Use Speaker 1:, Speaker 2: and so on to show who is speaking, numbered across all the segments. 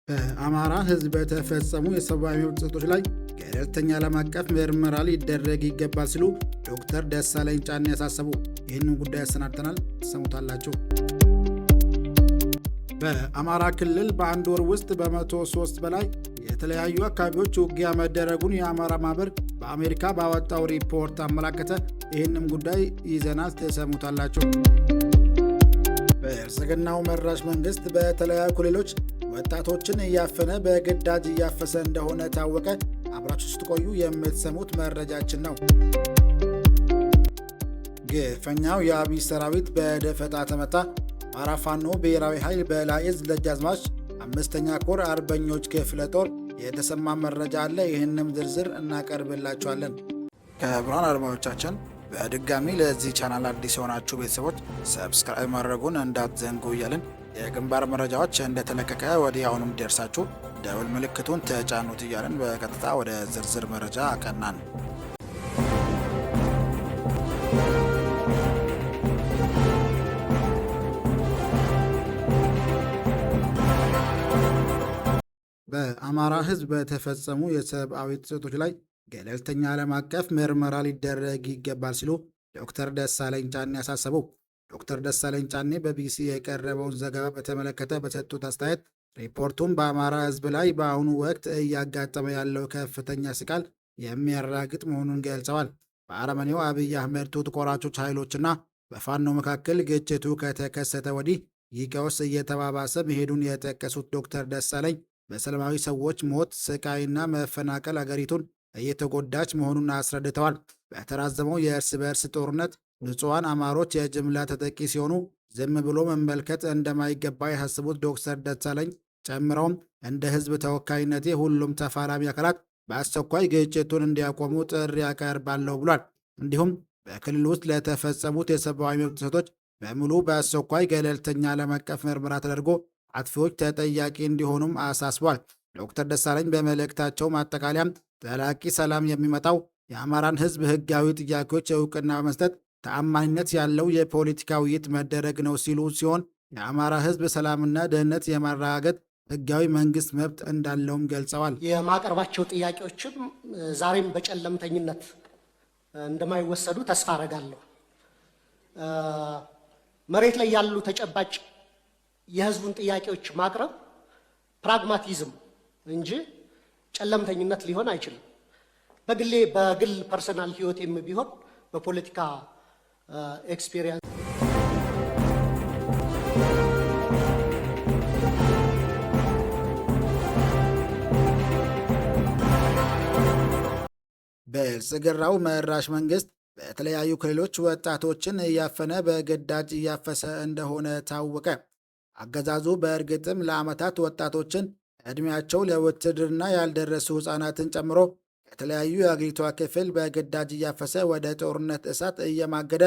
Speaker 1: በአማራ ሕዝብ በተፈጸሙ የሰብአዊ መብት ጥሰቶች ላይ ገለልተኛ ዓለም አቀፍ ምርመራ ሊደረግ ይገባል ሲሉ ዶክተር ደሳለኝ ጫኔ ያሳሰቡ። ይህንን ጉዳይ አሰናድተናል፣ ትሰሙታላችሁ። በአማራ ክልል በአንድ ወር ውስጥ በ103 በላይ የተለያዩ አካባቢዎች ውጊያ መደረጉን የአማራ ማህበር በአሜሪካ ባወጣው ሪፖርት አመላከተ። ይህንም ጉዳይ ይዘናል፣ ትሰሙታላችሁ። ብልጽግናው መራሽ መንግስት በተለያዩ ክልሎች ወጣቶችን እያፈነ በግዳጅ እያፈሰ እንደሆነ ታወቀ። አብራችሁ ስትቆዩ የምትሰሙት መረጃችን ነው። ግፈኛው የአብይ ሰራዊት በደፈጣ ተመታ። አማራ ፋኖ ብሔራዊ ኃይል በላይዝ ደጃዝማች 5ኛ ኮር አርበኞች ክፍለ ጦር የተሰማ መረጃ አለ። ይህንም ዝርዝር እናቀርብላችኋለን። ክቡራን አድማጮቻችን በድጋሚ ለዚህ ቻናል አዲስ የሆናችሁ ቤተሰቦች ሰብስክራይብ ማድረጉን እንዳትዘንጉ እያልን የግንባር መረጃዎች እንደተለቀቀ ወዲያውኑ እንዲደርሳችሁ ደውል ምልክቱን ተጫኑት እያልን በቀጥታ ወደ ዝርዝር መረጃ አቀናን። በአማራ ሕዝብ በተፈጸሙ የሰብአዊ ጥሰቶች ላይ ገለልተኛ ዓለም አቀፍ ምርመራ ሊደረግ ይገባል ሲሉ ዶክተር ደሳለኝ ጫኔ ያሳሰቡ። ዶክተር ደሳለኝ ጫኔ በቢቢሲ የቀረበውን ዘገባ በተመለከተ በሰጡት አስተያየት ሪፖርቱም በአማራ ሕዝብ ላይ በአሁኑ ወቅት እያጋጠመ ያለው ከፍተኛ ስቃይ የሚያረጋግጥ መሆኑን ገልጸዋል። በአረመኔው አብይ አህመድ ጡት ቆራጮች ኃይሎችና በፋኖ መካከል ግጭቱ ከተከሰተ ወዲህ ይህ ቀውስ እየተባባሰ መሄዱን የጠቀሱት ዶክተር ደሳለኝ በሰላማዊ ሰዎች ሞት፣ ስቃይና መፈናቀል አገሪቱን እየተጎዳች መሆኑን አስረድተዋል። በተራዘመው የእርስ በእርስ ጦርነት ንጹሐን አማሮች የጅምላ ተጠቂ ሲሆኑ ዝም ብሎ መመልከት እንደማይገባ ያሳስቡት ዶክተር ደሳለኝ ጨምረውም እንደ ሕዝብ ተወካይነቴ ሁሉም ተፋላሚ አካላት በአስቸኳይ ግጭቱን እንዲያቆሙ ጥሪ ያቀርባለሁ ብሏል። እንዲሁም በክልል ውስጥ ለተፈጸሙት የሰብአዊ መብት ጥሰቶች በሙሉ በአስቸኳይ ገለልተኛ ዓለም አቀፍ ምርመራ ተደርጎ አጥፊዎች ተጠያቂ እንዲሆኑም አሳስቧል። ዶክተር ደሳለኝ በመልእክታቸው ማጠቃለያም ዘላቂ ሰላም የሚመጣው የአማራን ሕዝብ ሕጋዊ ጥያቄዎች እውቅና በመስጠት ተአማኒነት ያለው የፖለቲካ ውይይት መደረግ ነው ሲሉ ሲሆን የአማራ ሕዝብ ሰላምና ደህንነት የማረጋገጥ ሕጋዊ መንግስት መብት እንዳለውም ገልጸዋል።
Speaker 2: የማቀርባቸው ጥያቄዎችም ዛሬም በጨለምተኝነት እንደማይወሰዱ ተስፋ አረጋለሁ። መሬት ላይ ያሉ ተጨባጭ የህዝቡን ጥያቄዎች ማቅረብ ፕራግማቲዝም እንጂ ጨለምተኝነት ሊሆን አይችልም። በግል ፐርሰናል ህይወቴም ቢሆን በፖለቲካ ኤክስፒሪየንስ
Speaker 1: ብልጽግናው መራሽ መንግስት በተለያዩ ክልሎች ወጣቶችን እያፈነ በግዳጅ እያፈሰ እንደሆነ ታወቀ። አገዛዙ በእርግጥም ለዓመታት ወጣቶችን ዕድሜያቸው ለውትድርና ያልደረሱ ሕፃናትን ጨምሮ የተለያዩ የአገሪቷ ክፍል በግዳጅ እያፈሰ ወደ ጦርነት እሳት እየማገደ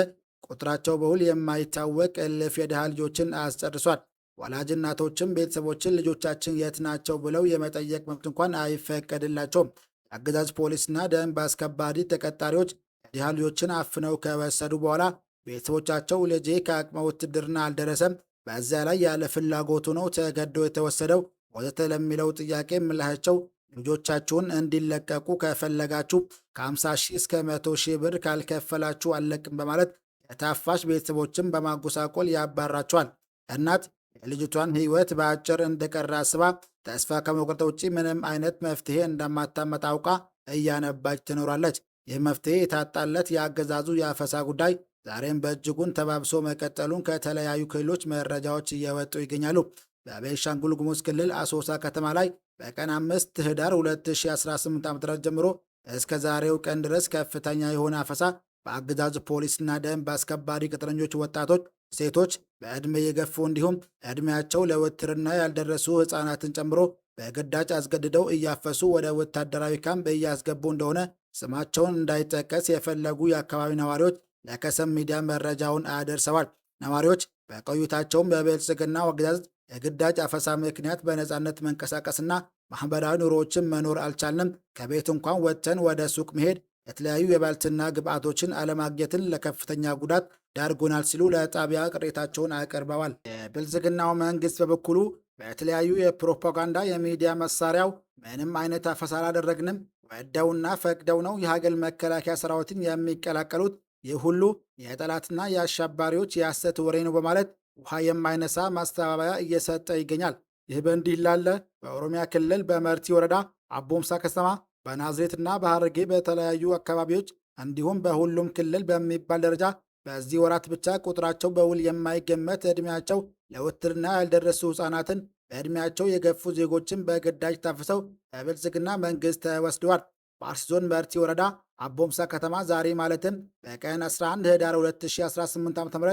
Speaker 1: ቁጥራቸው በውል የማይታወቅ እልፍ የድሃ ልጆችን አስጨርሷል። ወላጅ እናቶችም ቤተሰቦችን ልጆቻችን የት ናቸው ብለው የመጠየቅ መብት እንኳን አይፈቀድላቸውም። የአገዛዝ ፖሊስና ደንብ አስከባሪ ተቀጣሪዎች የድሃ ልጆችን አፍነው ከወሰዱ በኋላ ቤተሰቦቻቸው ልጄ ከአቅመ ውትድርና አልደረሰም፣ በዚያ ላይ ያለ ፍላጎቱ ነው ተገዶ የተወሰደው ወዘተ ለሚለው ጥያቄ ምላሻቸው ልጆቻችሁን እንዲለቀቁ ከፈለጋችሁ ከ50 ሺህ እስከ 100 ሺህ ብር ካልከፈላችሁ አለቅም በማለት የታፋሽ ቤተሰቦችን በማጎሳቆል ያባራቸዋል። እናት የልጅቷን ሕይወት በአጭር እንደቀረ አስባ ተስፋ ከመቁረጥ ውጭ ምንም አይነት መፍትሄ እንደማታመጣ አውቃ እያነባች ትኖራለች። ይህ መፍትሄ የታጣለት የአገዛዙ የአፈሳ ጉዳይ ዛሬም በእጅጉን ተባብሶ መቀጠሉን ከተለያዩ ክልሎች መረጃዎች እየወጡ ይገኛሉ። በቤንሻንጉል ጉሙዝ ክልል አሶሳ ከተማ ላይ በቀን 5 ህዳር 2018 ዓ.ም ጀምሮ እስከ ዛሬው ቀን ድረስ ከፍተኛ የሆነ አፈሳ በአገዛዙ ፖሊስና ደንብ አስከባሪ ቅጥረኞች ወጣቶች፣ ሴቶች፣ በዕድሜ የገፉ እንዲሁም ዕድሜያቸው ለውትድርና ያልደረሱ ሕፃናትን ጨምሮ በግዳጅ አስገድደው እያፈሱ ወደ ወታደራዊ ካምፕ እያስገቡ እንደሆነ ስማቸውን እንዳይጠቀስ የፈለጉ የአካባቢ ነዋሪዎች ለከሰም ሚዲያ መረጃውን አደርሰዋል። ነዋሪዎች በቆይታቸውም በብልጽግናው አገዛዝ የግዳጅ አፈሳ ምክንያት በነፃነት መንቀሳቀስና ማህበራዊ ኑሮዎችን መኖር አልቻልንም፣ ከቤት እንኳን ወጥተን ወደ ሱቅ መሄድ፣ የተለያዩ የባልትና ግብዓቶችን አለማግኘትን ለከፍተኛ ጉዳት ዳርጎናል ሲሉ ለጣቢያ ቅሬታቸውን አቅርበዋል። የብልጽግናው መንግስት በበኩሉ በተለያዩ የፕሮፓጋንዳ የሚዲያ መሳሪያው ምንም አይነት አፈሳ አላደረግንም፣ ወደውና ፈቅደው ነው የሀገር መከላከያ ሰራዊትን የሚቀላቀሉት፣ ይህ ሁሉ የጠላትና የአሸባሪዎች የሐሰት ወሬ ነው በማለት ውሃ የማይነሳ ማስተባበያ እየሰጠ ይገኛል። ይህ በእንዲህ ላለ በኦሮሚያ ክልል በመርቲ ወረዳ አቦምሳ ከተማ፣ በናዝሬትና በሐረርጌ በተለያዩ አካባቢዎች እንዲሁም በሁሉም ክልል በሚባል ደረጃ በዚህ ወራት ብቻ ቁጥራቸው በውል የማይገመት ዕድሜያቸው ለውትድርና ያልደረሱ ሕፃናትን፣ በዕድሜያቸው የገፉ ዜጎችን በግዳጅ ታፍሰው በብልጽግና መንግሥት ተወስደዋል። በአርሲ ዞን መርቲ ወረዳ አቦምሳ ከተማ ዛሬ ማለትም በቀን 11 ህዳር 2018 ዓ.ም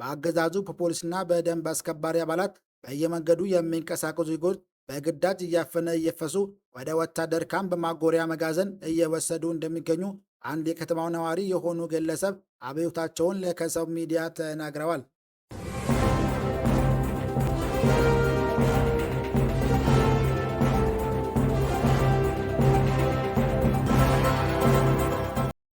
Speaker 1: በአገዛዙ በፖሊስና በደንብ አስከባሪ አባላት በየመንገዱ የሚንቀሳቀሱ ዜጎች በግዳጅ እያፈነ እየፈሱ ወደ ወታደር ካምፕ በማጎሪያ መጋዘን እየወሰዱ እንደሚገኙ አንድ የከተማው ነዋሪ የሆኑ ግለሰብ አብዮታቸውን ለከሰም ሚዲያ ተናግረዋል።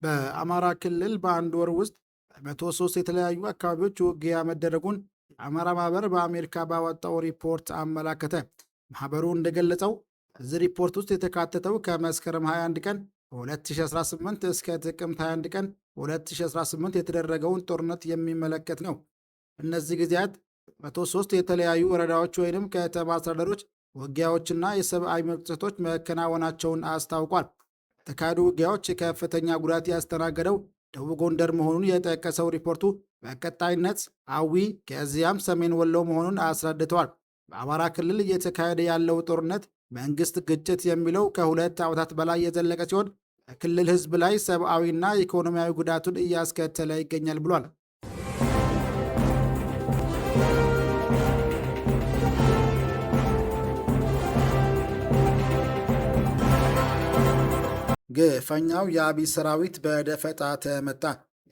Speaker 1: በአማራ ክልል በአንድ ወር ውስጥ በ103 የተለያዩ አካባቢዎች ውጊያ መደረጉን የአማራ ማህበር በአሜሪካ ባወጣው ሪፖርት አመላከተ። ማህበሩ እንደገለጸው በዚህ ሪፖርት ውስጥ የተካተተው ከመስከረም 21 ቀን 2018 እስከ ጥቅምት 21 ቀን 2018 የተደረገውን ጦርነት የሚመለከት ነው። እነዚህ ጊዜያት 103 የተለያዩ ወረዳዎች ወይም ከተማ አስተዳደሮች ውጊያዎችና የሰብአዊ መብት ጥሰቶች መከናወናቸውን አስታውቋል። የተካሄዱ ውጊያዎች ከፍተኛ ጉዳት ያስተናገደው ደቡብ ጎንደር መሆኑን የጠቀሰው ሪፖርቱ በቀጣይነት አዊ ከዚያም ሰሜን ወሎ መሆኑን አስረድተዋል። በአማራ ክልል እየተካሄደ ያለው ጦርነት መንግስት ግጭት የሚለው ከ2 ዓመታት በላይ የዘለቀ ሲሆን በክልል ህዝብ ላይ ሰብአዊና ኢኮኖሚያዊ ጉዳቱን እያስከተለ ይገኛል ብሏል። ግፈኛው የአብይ ሰራዊት በደፈጣ ተመታ።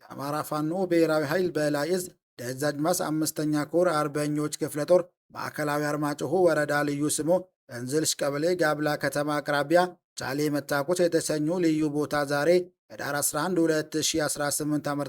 Speaker 1: የአማራ ፋኖ ብሔራዊ ኃይል በላይ ዕዝ ደጃዝማች 5ኛ ኮር አርበኞች ክፍለ ጦር ማዕከላዊ አርማጭሆ ወረዳ ልዩ ስሙ እንዝልሽ ቀበሌ ጋብላ ከተማ አቅራቢያ ጫሌ መታኮስ የተሰኙ ልዩ ቦታ ዛሬ ህዳር 11 2018 ዓ.ም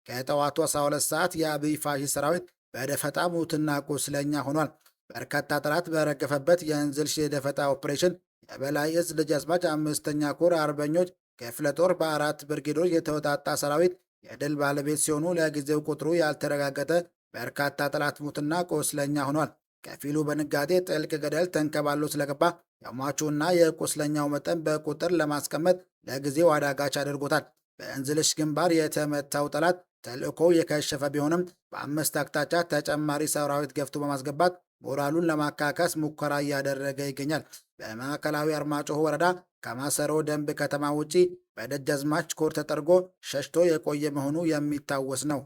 Speaker 1: ከጠዋቱ 12 ሰዓት የአብይ ፋሺስት ሰራዊት በደፈጣ ሙትና ቁስለኛ ሆኗል። በርካታ ጠላት በረገፈበት የእንዝልሽ የደፈጣ ኦፕሬሽን የበላይ ዕዝ ደጃዝማች 5ኛ ኮር አርበኞች ክፍለ ጦር በ4 ብርጌዶች የተወጣጣ ሰራዊት የድል ባለቤት ሲሆኑ ለጊዜው ቁጥሩ ያልተረጋገጠ በርካታ ጠላት ሙትና ቁስለኛ ሆኗል። ከፊሉ በንጋጤ ጥልቅ ገደል ተንከባሎ ስለገባ የሟቹና የቁስለኛው መጠን በቁጥር ለማስቀመጥ ለጊዜው አዳጋች አድርጎታል። በእንዝልሽ ግንባር የተመታው ጠላት ተልዕኮው የከሸፈ ቢሆንም በ5 አቅጣጫ ተጨማሪ ሰራዊት ገፍቶ በማስገባት ሞራሉን ለማካከስ ሙከራ እያደረገ ይገኛል። በማዕከላዊ አርማጭሆ ወረዳ ከማሰሮ ደንብ ከተማ ውጪ በደጃዝማች ኮር ተጠርጎ ሸሽቶ የቆየ መሆኑ የሚታወስ ነው።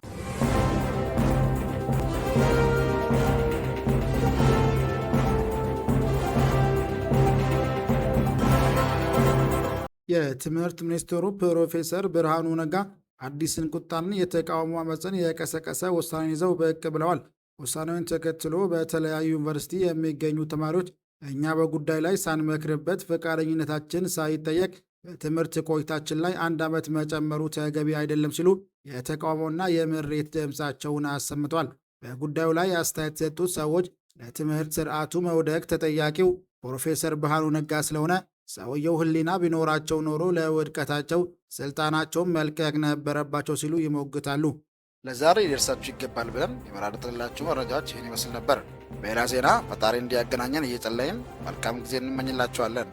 Speaker 1: የትምህርት ሚኒስትሩ ፕሮፌሰር ብርሃኑ ነጋ አዲስን ቁጣን የተቃውሞ አመፅን የቀሰቀሰ ውሳኔ ይዘው ብቅ ብለዋል። ውሳኔውን ተከትሎ በተለያዩ ዩኒቨርሲቲ የሚገኙ ተማሪዎች እኛ በጉዳይ ላይ ሳንመክርበት ፈቃደኝነታችን ሳይጠየቅ በትምህርት ቆይታችን ላይ 1 ዓመት መጨመሩ ተገቢ አይደለም ሲሉ የተቃውሞና የምሬት ድምፃቸውን አሰምተዋል። በጉዳዩ ላይ አስተያየት የሰጡት ሰዎች ለትምህርት ስርዓቱ መውደቅ ተጠያቂው ፕሮፌሰር ብርሃኑ ነጋ ስለሆነ ሰውየው ሕሊና ቢኖራቸው ኖሮ ለውድቀታቸው ስልጣናቸውን መልቀቅ ነበረባቸው ሲሉ ይሞግታሉ።
Speaker 3: ለዛሬ ሊደርሳችሁ ይገባል ብለን የመራረጥንላችሁ መረጃዎች ይህን ይመስል ነበር። በሌላ ዜና ፈጣሪ እንዲያገናኘን እየጸለይን መልካም ጊዜ እንመኝላችኋለን።